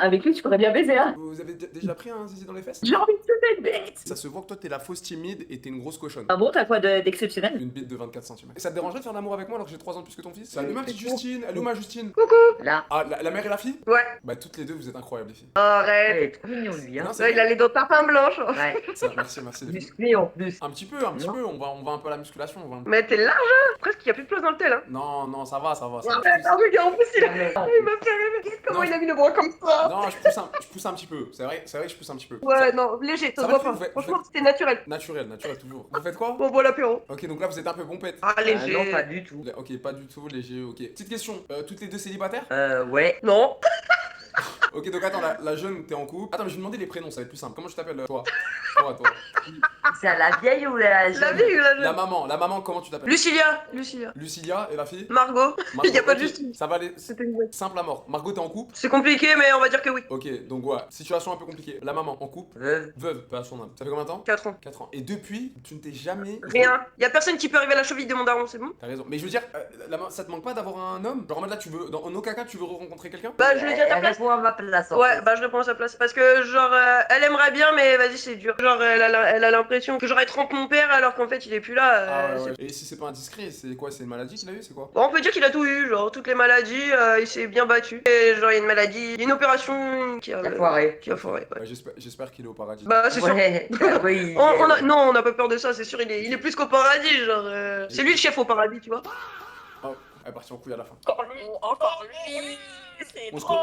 Avec lui, tu pourrais bien baiser, hein. Vous avez déjà pris un zizi dans les fesses? J'ai envie de te faire une bête. Ça se voit que toi t'es la fausse timide et t'es une grosse cochonne. Ah bon, t'as quoi d'exceptionnel? Une bite de 24 cm. Et ça te dérangerait de faire l'amour avec moi alors que j'ai 3 ans de plus que ton fils? Salut ma petite Justine, elle est où ma Justine? Là. Ah, la mère et la fille? Ouais. Bah toutes les deux vous êtes incroyables les filles. Arrête. Elle est trop mignon, lui, hein. Non, c'est Là, il vrai. a les dents parfum blanches. Ouais. Ça, merci les filles. Musclé en plus. Un petit peu, on va un peu à la musculation. Mais t'es large, hein. Presque, il y a plus de place dans le tel, hein. Non, ça va. Ah, regarde, en plus, il m'a fait rêver. Comment Non, il a mis le bras comme ça? Non, je pousse un petit peu. C'est vrai que je pousse un petit peu. Ouais, non, léger, ça Ça se va, voit pas. vous faites- Franchement, c'était naturel. Naturel toujours. Vous faites quoi? Bon, l'apéro. Ok, donc là vous êtes un peu pompette. Ah, léger. non, pas du tout. Ok, pas du tout, léger, ok. Petite question, toutes les deux célibataires? Ouais. Non. Ok, donc attends, la jeune, t'es en couple. Attends, mais je vais demander les prénoms, ça va être plus simple. Comment je t'appelles, toi? Toi. C'est à la vieille ou la La vie, la La maman, comment tu t'appelles? Lucilia. Lucilia et la fille? Margot. Il y a pas de Ok, Justine. ça va aller C'était une blague. simple à mort. Margot, t'es en couple? C'est compliqué, mais on va dire que oui. Ok, donc ouais, situation un peu compliquée. La maman, en couple? Veuve, pas à son âme. Ça fait combien de temps? 4 ans. 4 ans. Et depuis, tu ne t'es jamais. Rien. Y a personne qui peut arriver à la cheville de mon daron, c'est bon? T'as raison. Mais je veux dire, ça te manque pas d'avoir un homme? Genre en mode là, en aucun cas, tu veux rencontrer quelqu'un? Bah, je lui ai dit à ta Elle place. répond à ma place. Ouais, bah je réponds à sa place. Parce que, genre, elle aimerait bien, mais vas-y, c'est dur. Genre, elle a l'impression que j'aurais trempé mon père alors qu'en fait, il est plus là. Ah ouais, c'est- ouais. Et si c'est pas indiscret, c'est quoi? C'est une maladie qu'il a eu? C'est quoi? Bon, on peut dire qu'il a tout eu, genre, toutes les maladies, il s'est bien battu. Et genre, il y a une maladie, il y a une opération qui a foiré. Qui a foiré, ouais. Bah, j'espère qu'il est au paradis. Bah, c'est sûr. Ouais. Oui. Non, on a pas peur de ça, c'est sûr, il est plus qu'au paradis, genre. C'est lui le chef au paradis, tu vois. Oh, elle est partie en couille à la fin. Encore lui, c'est On se trop.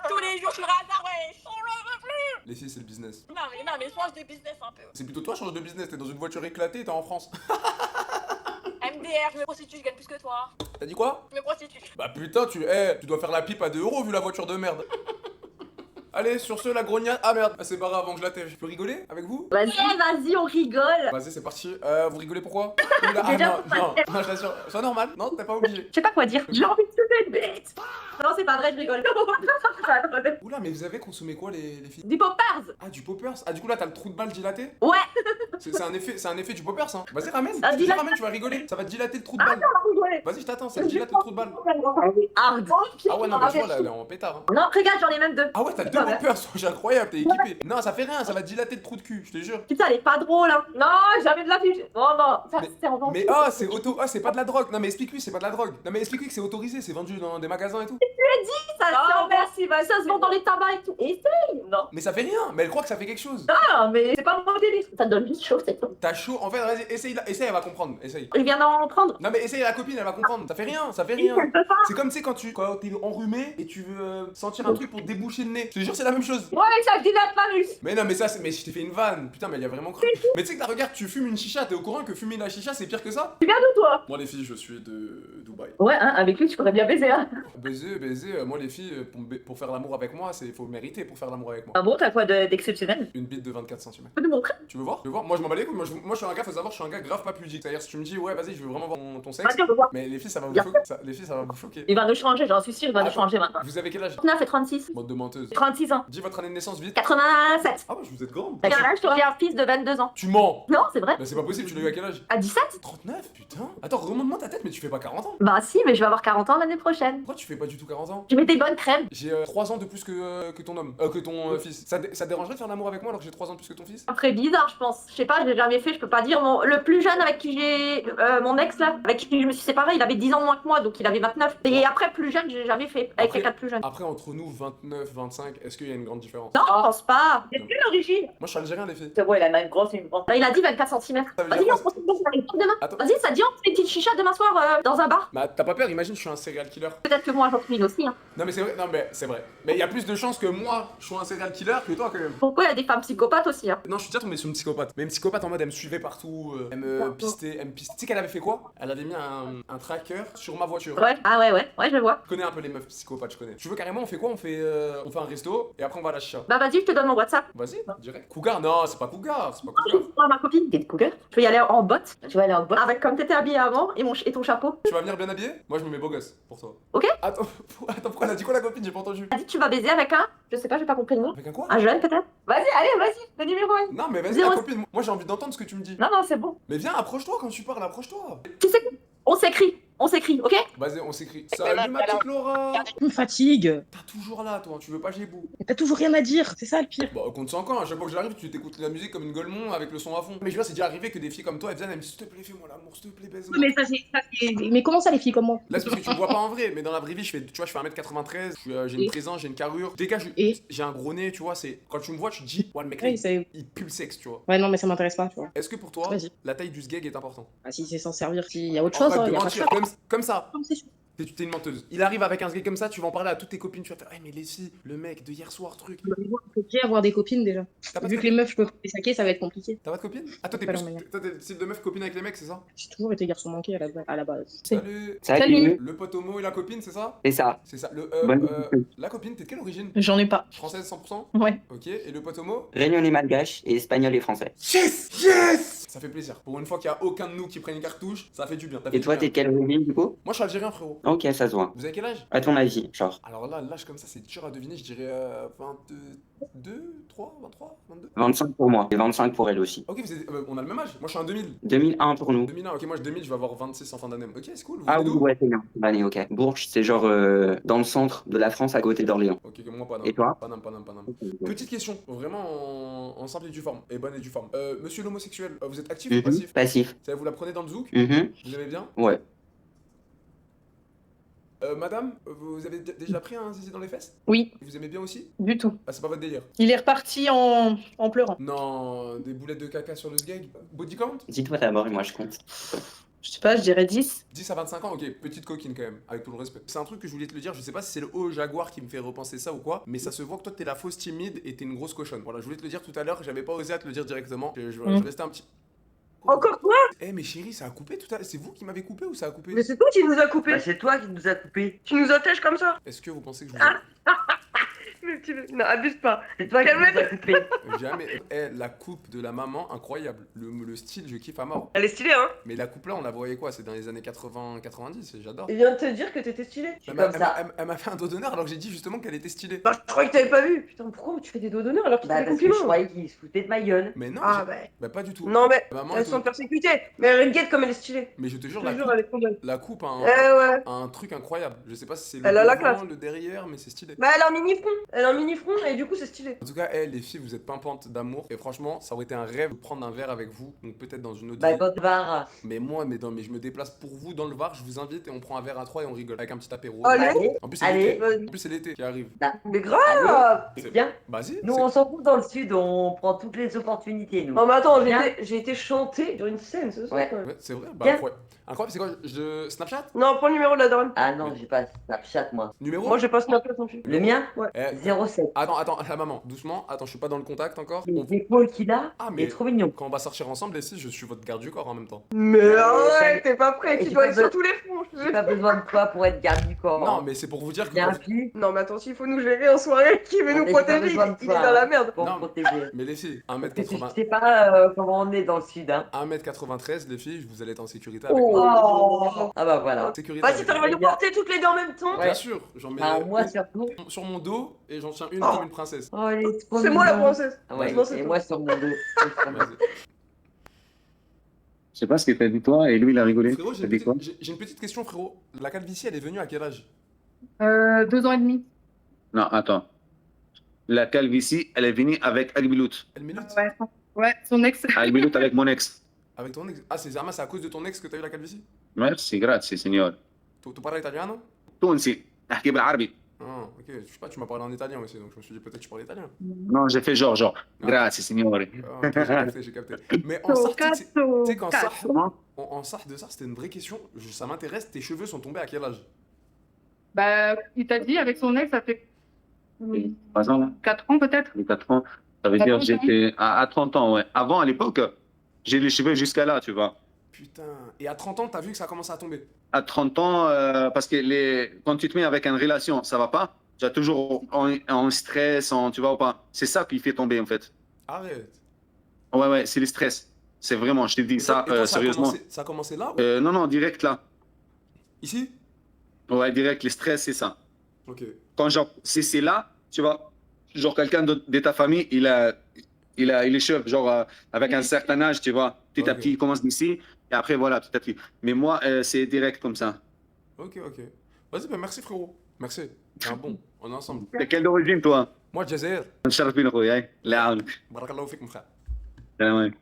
Tous les jours sur hasard, ouais, on le veut plus. Les filles, c'est le business. Non mais change de business un peu. C'est plutôt toi, change de business. T'es dans une voiture éclatée, t'es en France. MDR, je me prostitue, je gagne plus que toi. T'as dit quoi? Je me prostitue. Bah putain, tu dois faire la pipe à 2 euros vu la voiture de merde. Allez, sur ce, la grognade. Ah merde, c'est pas grave, avant que je la tèche. Je peux rigoler avec vous? Vas-y, on rigole. Vas-y, c'est parti. Vous rigolez pourquoi? Oula, ah Déjà, non, je t'assure. C'est normal, non, t'es pas obligé. Je sais pas quoi dire. J'ai envie de te faire une bête. Non, c'est pas vrai, je rigole. Oula, mais vous avez consommé quoi les filles? Du poppers. Ah, du poppers. Ah, du coup là, t'as le trou de balle dilaté? Ouais. C'est un effet du poppers, hein. Vas-y, ramène. Ah, Si tu dilate. ramènes, tu vas rigoler. Ça va te dilater le trou de balle. Vas-y, je t'attends, ça te dilate le trou de balle. Hard. Ah ouais, non, mais je vois, là, elle est en pétard. Hein. Non, regarde, j'en ai même deux. Ah ouais, t'as deux poppers, c'est incroyable, t'es équipé. Non, ça fait rien, ça va te dilater le trou de cul, je te jure. Putain, elle est pas drôle, hein. Non, jamais de la vie. Non, ça, Mais- c'est en vente. Mais c'est pas de la drogue. Non, mais explique-lui, c'est pas de la drogue. Non, mais explique-lui que c'est autorisé, c'est vendu dans des magasins et tout. Ça, non, merci, ça se vend dans les tabacs et tout. Essaye. Non. Mais ça fait rien, mais elle croit que ça fait quelque chose. Ah, mais c'est pas mon délire. Ça te donne juste chaud, c'est tout. T'as chaud, en fait, vas-y, essaye, elle va comprendre, essaye. Il vient d'en prendre. Non, mais essaye la copine, elle va comprendre. Ça fait rien, ça fait rien. C'est comme, tu sais, quand t'es enrhumé et tu veux sentir un truc pour te déboucher le nez. Je te jure, c'est la même chose. Ouais, ça dilate l'anus. Mais non, mais mais je t'ai fait une vanne. Putain, mais il y a vraiment cru. Mais tu sais que là, regarde, tu fumes une chicha, t'es au courant que fumer la chicha, c'est pire que ça? Tu viens d'où, toi? Moi, les filles, je suis de Dubaï. Ouais, hein, avec lui, tu pourrais bien baiser, hein. Baiser, moi, les filles, pour faire l'amour avec moi, faut mériter pour faire l'amour avec moi. Ah bon, t'as quoi d'exceptionnel? Une bite de 24 cm. Tu peux nous montrer? Tu veux voir? Moi, je m'en bats les couilles. Moi, je suis un gars, faut savoir, je suis un gars grave pas pudique. C'est-à-dire, si tu me dis, ouais, vas-y, je veux vraiment voir ton sexe. Vas-y, on peut voir. Mais les filles, ça va vous Bien. choquer. Les filles, ça va vous choquer. Il va nous changer, j'en suis sûre, il va nous Attends. changer maintenant. Vous avez quel âge? 39 et 36. Bande de menteuse. 36 ans. Dis votre année de naissance vite. 87. Ah ouais, je vous êtes grande. T'as quel âge? J'ai un fils de 22 ans. Tu mens. Non, c'est vrai. Bah, c'est pas possible, tu l'as eu à quel âge? À 17? 39? Putain. Attends, remonte-moi ta tête, mais tu fais pas 40 ans. Bah si, mais je vais avoir 40 ans l'année prochaine. Pourquoi tu fais pas du tout 40 ans? Je mets des bonnes crèmes. J'ai 3 ans de plus que ton homme. Que ton fils. Ça te dérangerait de faire l'amour avec moi alors que j'ai 3 ans de plus que ton fils? Très bizarre, je pense. Je sais pas, je l'ai jamais fait, je peux pas dire. Le plus jeune avec qui j'ai. Mon ex là, avec qui je me suis séparée, il avait 10 ans de moins que moi, donc il avait 29. Et après, plus jeune, j'ai jamais fait. Avec Après- quelqu'un de plus jeune. Après, entre nous, 29, 25, est-ce qu'il y a une grande différence? Non, je pense pas. C'est plus l'origine. Moi, je suis algérien, les filles. C'est bon, il a une grosse, une grande. Là, il a dit 24 cm. Ça veut Vas-y, dire on se retrouve demain. Attends. Vas-y, ça te dit, on se fait une petite chicha demain soir dans un bar. Bah, t'as pas peur, imagine, je suis un serial killer. Peut-être que moi, j'en suis aussi. Hein. Non, mais c'est vrai, non, mais c'est vrai. Mais il y a plus de chances que moi, je sois un serial killer que toi, quand même. Pourquoi il y a des femmes psychopathes aussi hein. Non, je suis déjà tombé sur une psychopathe. Mais une psychopathe en mode, elle me suivait partout, elle me pistait, Tu sais qu'elle avait fait quoi? Elle avait mis un tracker sur ma voiture. Ouais, ah ouais, je vois. Je connais un peu les meufs psychopathes, je connais. Tu veux carrément, on fait quoi? On fait un resto et après on va à la chicha. Bah vas-y, je te donne mon WhatsApp. Vas-y, direct. Cougar? Non, c'est pas Cougar, c'est pas Cougar. Oh, ma copine, t'es de cougar. Je vais y aller en botte. Tu vas aller en botte. Avec comme t'étais habillée avant et ton chapeau. Tu vas venir bien habillé? Moi, je me mets beau gosse pour toi. Ok. Attends, pourquoi elle a dit quoi la copine? J'ai pas entendu. T'as dit que tu vas baiser avec un. Je sais pas, j'ai pas compris le nom. Avec un quoi? Un jeune peut-être. Vas-y, allez, vas-y, le numéro 1. Non, mais vas-y, Zéro- la copine. Moi, j'ai envie d'entendre ce que tu me dis. Non, c'est bon. Mais viens, approche-toi quand tu parles, approche-toi. Tu sais, on s'écrit. On s'écrit, ok? Vas-y, on s'écrit. Salut ma petite Laura. Tu me fatigues. T'as toujours là, toi, tu veux pas j'ai bout. Et t'as toujours rien à dire, c'est ça le pire. Bah, compte 100 ans, à chaque fois que j'arrive, tu t'écoutes la musique comme une golemon avec le son à fond. Mais je vois, c'est déjà arrivé que des filles comme toi, elles viennent, elles me disent s'il te plaît, fais-moi l'amour, s'il te plaît, baise-moi. Mais mais comment ça les filles comme moi? Là, c'est parce que tu me vois pas en vrai, mais dans la vraie vie, je fais, tu vois, je fais 1m93, j'ai une Et présence, j'ai une carrure. Dès que Et j'ai un gros nez, tu vois, c'est. Quand tu me vois, tu te dis, ouais, le mec, là, ouais, il pue le sexe, tu vois. ouais, non, mais ça m'intéresse pas, tu vois. Est-ce que pour toi, Vas-y. la taille du sgeg est important? Ah, si c'est sans servir, s'il y a autre En chose, fait, hein, de y a pas de mentir, choix. comme ça. Non, c'est sûr. T'es une menteuse. Il arrive avec un sgeg comme ça, tu vas en parler à toutes tes copines, tu vas faire, hey, mais les filles, le mec de hier soir, truc. Il faut déjà avoir des copines déjà. T'as pas de Vu que les copine? meufs, je peux pas les saquer, ça va être compliqué. T'as pas de copine? Ah, toi, t'es Pas plus. leur manière. Toi, t'es le style de meuf copine avec les mecs, c'est ça? J'ai toujours été garçon manqué à la base. Salut. Salut. Le pote homo et la copine, c'est ça? C'est ça. C'est ça. Bonne La copine, t'es de quelle origine? J'en ai pas. Française 100%? Ouais. Ok. Et le pote homo? Réunionnais malgache et espagnol et français. Yes! Yes! Ça fait plaisir. Pour une fois qu'il y a aucun de nous qui prenne une cartouche, ça fait du bien. Ça fait Et du toi, bien. t'es de quelle origine du coup? Moi, je suis algérien, frérot. Ok, ça se voit. Vous avez quel âge? À ton avis, genre Alors là, l'âge comme ça, c'est dur à deviner. Je dirais 22, 3, 23, 22. 25 pour moi et 25 pour elle aussi. Ok, on a le même âge. Moi, je suis en 2000. 2001 pour nous. 2001. Ok, moi, je 2000, je vais avoir 26 en fin d'année. Ok, c'est cool. Vous Ah venez oui, d'où? ouais, c'est bien. L'année, ok. Bourges, c'est genre dans le centre de la France, à côté d'Orléans. Ok, moi, Paname. Et toi? Paname. Petite question, vraiment en simple et due forme. Et bonne et due forme. Monsieur l'homosexuel, vous êtes actif ou passif? Passif. Ça, vous la prenez dans le zouk? Mhm. Vous aimez bien? Ouais. Madame, vous avez déjà pris un zizi dans les fesses? Oui, Vous aimez bien aussi? du tout. Ah, c'est pas votre délire? Il est reparti en pleurant. Non, des boulettes de caca sur le sgeg? Body count? Dis-toi d'abord et moi je compte. Je sais pas, je dirais 10. 10 à 25 ans, ok, petite coquine quand même, avec tout le respect. C'est un truc que je voulais te le dire, je sais pas si c'est le haut jaguar qui me fait repenser ça ou quoi, mais ça se voit que toi t'es la fausse timide et t'es une grosse cochonne. Voilà, je voulais te le dire tout à l'heure, j'avais pas osé à te le dire directement, je restais un petit... Encore quoi? Eh mais chérie, ça a coupé tout à l'heure, c'est vous qui m'avez coupé ou ça a coupé? Mais c'est toi qui nous a coupé. Bah, c'est toi qui nous as coupé. Tu nous otages comme ça. Est-ce que vous pensez que je vous ai... Non, abuse pas. C'est toi qui nous Calme-toi. as coupé. Jamais... Eh, la coupe de la maman, incroyable. Le style, je kiffe à mort. Elle est stylée, hein? Mais la coupe là, on la voyait quoi? C'est dans les années 80-90, et j'adore. Il vient de te dire que t'étais stylée. Je suis comme ça. Elle m'a fait un dos d'honneur alors que j'ai dit justement qu'elle était stylée. Bah, je croyais que t'avais pas vu. Putain, pourquoi tu fais des doigts d'honneur alors qu'il Bah, fait des parce que je compliments? croyais qu'il se foutait de ma gueule. Mais non, Ah, bah pas du tout. Non, mais Maman, elles sont persécutées. Mais regarde comme elle est stylée. Mais je te jure, Je te jure, elle est trop belle. la coupe Eh ouais. a un truc incroyable. Je sais pas si c'est le Elle a la devant, classe. le derrière, mais c'est stylé. Bah, elle a un mini front. Elle a un mini front et du coup, c'est stylé. En tout cas, les filles, vous êtes pimpantes d'amour. Et franchement, ça aurait été un rêve de prendre un verre avec vous. Donc peut-être dans une autre Bah, vie. quand tu vas. Mais moi, mais je me déplace pour vous dans le Var. Je vous invite et on prend un verre à trois et on rigole avec un petit apéro. Allez. Allez, En plus, c'est allez. l'été. En plus, c'est l'été qui arrive. Mais grave. C'est bien. Vas-y. Nous, c'est- on s'en fout dans le sud, on prend toutes les opportunités, nous. Non, mais attends, Bien. j'ai été chanter sur une scène ce soir. Ouais. quand même. Ouais, c'est vrai. Bah, Bien. incroyable. Incroyable, c'est quoi? Snapchat? Non, prends le numéro de la daronne. Ah non, j'ai pas Snapchat, moi. Numéro? Moi, j'ai pas Snapchat non plus. Le mien Eh, 07. Attends, la maman, doucement. Attends, je suis pas dans le contact encore. On- Les épaules qu'il a, Ah, il mais est trop mignon. quand on va sortir ensemble, les filles, je suis votre garde du corps en même temps. Mais ouais, t'es pas prêt. et Tu j'ai dois pas être sur be- tous les fronts. je te J'ai jure. pas besoin de toi pour être garde du corps. Non, mais c'est pour vous dire que. J'ai un quand- fille Non, mais attention, il faut nous gérer en soirée. Qui veut Non, nous mais j'ai pas protéger? besoin de Il est toi, dans la hein. merde. pour Non, me protéger. Mais les filles, Parce que tu 1m80... sais pas comment on est dans le sud, hein. 1m93, les filles, vous allez être en sécurité avec moi. Oh. Ah bah voilà. Sécurité Vas-y, avec t'arrives moi. à nous porter toutes les deux en même temps? Bien sûr, j'en mets Ah, moi une surtout. sur mon dos et j'en tiens une Oh. comme une princesse. Oh, elle est trop C'est moi la mignon. princesse. Ah ouais, Non, c'est et toi. moi sur mon dos. Vas-y. Je sais pas ce que t'as dit toi, et lui il a rigolé. Frérot, T'as dit quoi? j'ai une petite question, frérot. La calvitie, elle est venue à quel âge? 2 ans et demi. Non, attends. La calvitie, elle est venue avec Agbilout. Elle minute? Ouais, son ex. Agbilout avec mon ex. Avec ton ex? Ah, c'est Zama, c'est à cause de ton ex que t'as eu la calvitie? Merci, grazie signore. Tu parles italiano? تونسي احكي بالعربي. Ah, ok, je sais pas, tu m'as parlé en italien aussi, donc je me suis dit peut-être que tu parles italien. Non, j'ai fait genre. Ah. Grazie signore. Ah, ok, j'ai capté. Mais en sarthe, tu sais qu'en sarthe, Comment? en sarthe de sarthe, c'était une vraie question. Ça m'intéresse, tes cheveux sont tombés à quel âge? Bah, il t'a dit avec son ex, ça fait 3 ans là. 4 ans peut-être. J'ai 4 ans. Ça veut À dire 30 ans. j'étais à 30 ans, ouais. Avant, à l'époque, j'ai les cheveux jusqu'à là, tu vois. Putain. Et à 30 ans, t'as vu que ça a commencé à tomber? À 30 ans, parce que quand tu te mets avec une relation, ça va pas. Tu as toujours en stress, tu vois ou pas. C'est ça qui fait tomber en fait. Arrête. Ouais, c'est le stress. C'est vraiment, je te dis ça Et toi, sérieusement. Ça a commencé là ou... Non, direct là. Ici? Ouais, direct, le stress, c'est ça. Ok. Quand genre, c'est là, tu vois, genre quelqu'un de ta famille, il a les cheveux, genre avec un certain âge, tu vois. Petit à Ok. petit, il commence d'ici, et après, voilà, petit à petit. Mais moi, c'est direct comme ça. Ok, ok. Vas-y, bah merci frérot. Merci. C'est un bon. On est ensemble. T'es quelle d'origine, toi? Moi, Jazair. نشرف بينا اخويا. لا يعاونك. Barakallahu fik, mon frère. سلام عليكم.